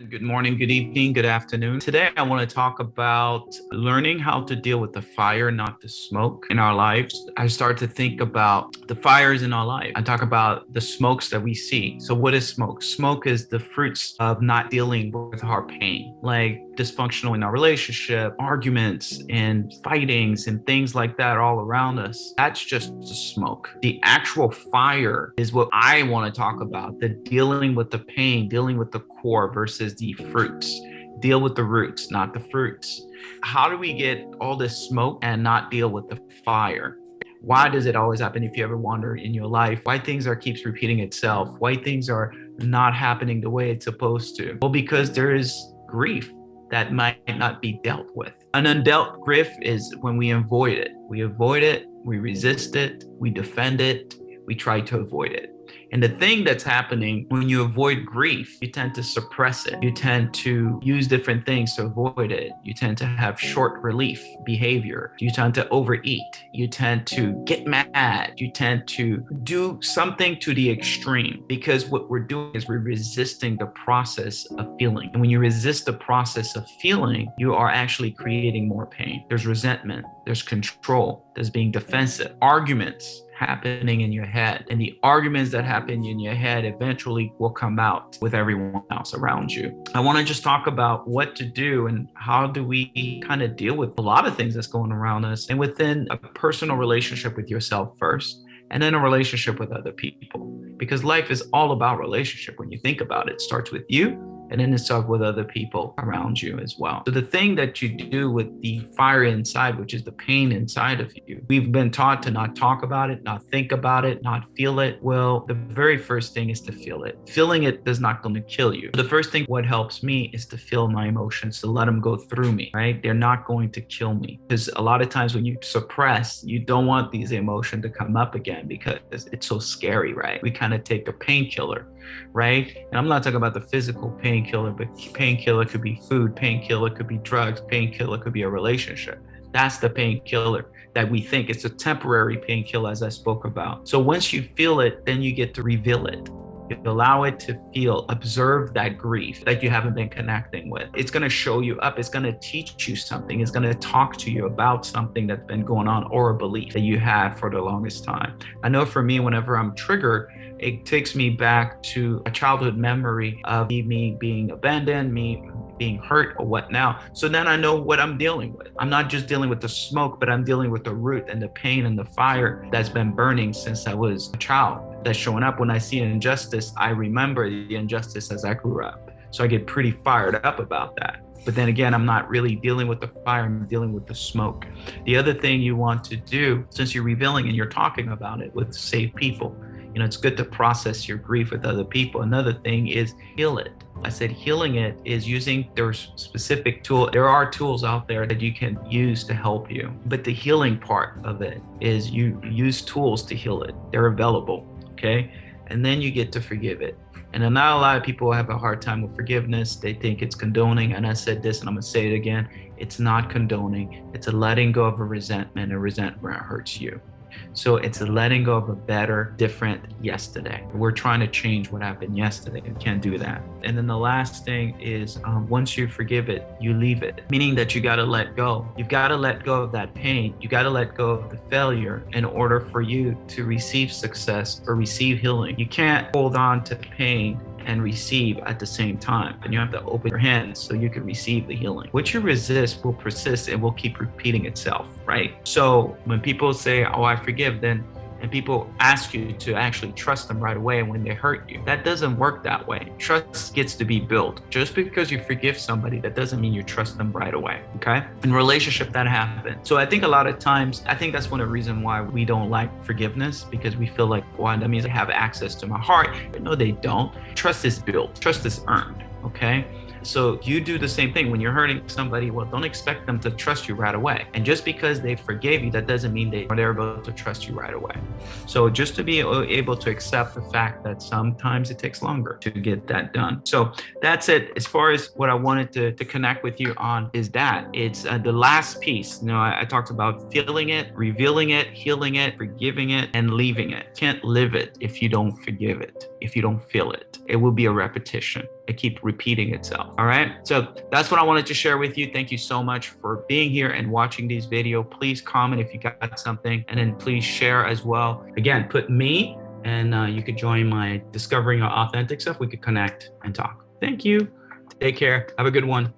Good morning, good evening, good afternoon. Today, I want to talk about learning how to deal with the fire, not the smoke in our lives. I start to think about the fires in our life. I talk about the smokes that we see. So, what is smoke? Smoke is the fruits of not dealing with our pain, like dysfunctional in our relationship, arguments and fightings and things like that all around us. That's just the smoke. The actual fire is what I want to talk about, the dealing with the pain, dealing with the core versus the fruits. Deal with the roots, not the fruits. How do we get all this smoke and not deal with the fire? Why does it always happen? If you ever wonder in your life why things are keeps repeating itself, why things are not happening the way it's supposed to? Well, because there is grief that might not be dealt with. An undealt grief is when we avoid it. We avoid it, we resist it, we defend it, we try to avoid it. And the thing that's happening when you avoid grief, you tend to suppress it. You tend to use different things to avoid it. You tend to have short relief behavior. You tend to overeat. You tend to get mad. You tend to do something to the extreme, because what we're doing is we're resisting the process of feeling. And when you resist the process of feeling, you are actually creating more pain. There's resentment, there's control, there's being defensive, arguments happening in your head. And the arguments that happen in your head eventually will come out with everyone else around you. I want to just talk about what to do and how do we kind of deal with a lot of things that's going around us, and within a personal relationship with yourself first, and then a relationship with other people. Because life is all about relationship. When you think about it, it starts with you, and then it starts with other people around you as well. So the thing that you do with the fire inside, which is the pain inside of you, we've been taught to not talk about it, not think about it, not feel it. Well, the very first thing is to feel it. Feeling it is not going to kill you. The first thing, what helps me, is to feel my emotions, to let them go through me, right? They're not going to kill me. Because a lot of times when you suppress, you don't want these emotions to come up again because it's so scary, right? We kind of take a painkiller, right? And I'm not talking about the physical painkiller, but painkiller could be food, painkiller could be drugs, painkiller could be a relationship. That's the painkiller that we think. It's a temporary painkiller, as I spoke about. So once you feel it, then you get to reveal it. You allow it to feel, observe that grief that you haven't been connecting with. It's going to show you up. It's going to teach you something. It's going to talk to you about something that's been going on, or a belief that you have for the longest time. I know for me, whenever I'm triggered, it takes me back to a childhood memory of me being abandoned, me being hurt, or what now. So then I know what I'm dealing with. I'm not just dealing with the smoke, but I'm dealing with the root and the pain and the fire that's been burning since I was a child. That's showing up when I see an injustice. I remember the injustice as I grew up. So I get pretty fired up about that. But then again, I'm not really dealing with the fire, I'm dealing with the smoke. The other thing you want to do, since you're revealing and you're talking about it with safe people, it's good to process your grief with other people. Another thing is heal it. I said healing it is using their specific tool. There are tools out there that you can use to help you. But the healing part of it is you use tools to heal it. They're available, okay? And then you get to forgive it. And not a lot of people have a hard time with forgiveness. They think it's condoning. And I said this, and I'm going to say it again. It's not condoning. It's a letting go of a resentment, and resentment hurts you. So it's a letting go of a better, different yesterday. We're trying to change what happened yesterday. We can't do that. And then the last thing is once you forgive it, you leave it, meaning that you got to let go. You've got to let go of that pain. You got to let go of the failure in order for you to receive success or receive healing. You can't hold on to pain and receive at the same time. And you have to open your hands so you can receive the healing. What you resist will persist and will keep repeating itself, right? So when people say, oh, I forgive, and people ask you to actually trust them right away when they hurt you, that doesn't work that way. Trust gets to be built. Just because you forgive somebody, that doesn't mean you trust them right away, okay? In relationship, that happens. So I think a lot of times, I think that's one of the reasons why we don't like forgiveness, because we feel like, well, that means they have access to my heart. But no, they don't. Trust is built. Trust is earned, okay? So you do the same thing when you're hurting somebody. Well, don't expect them to trust you right away. And just because they forgave you, that doesn't mean they're able to trust you right away. So just to be able to accept the fact that sometimes it takes longer to get that done. So that's it. As far as what I wanted to connect with you on is that it's the last piece. I talked about feeling it, revealing it, healing it, forgiving it, and leaving it. Can't live it if you don't forgive it, if you don't feel it. It will be a repetition. it keep repeating itself. All right. So that's what I wanted to share with you. Thank you so much for being here and watching these videos. Please comment if you got something, and then please share as well. Again, put me, and you could join my Discovering Authentic stuff. We could connect and talk. Thank you. Take care. Have a good one.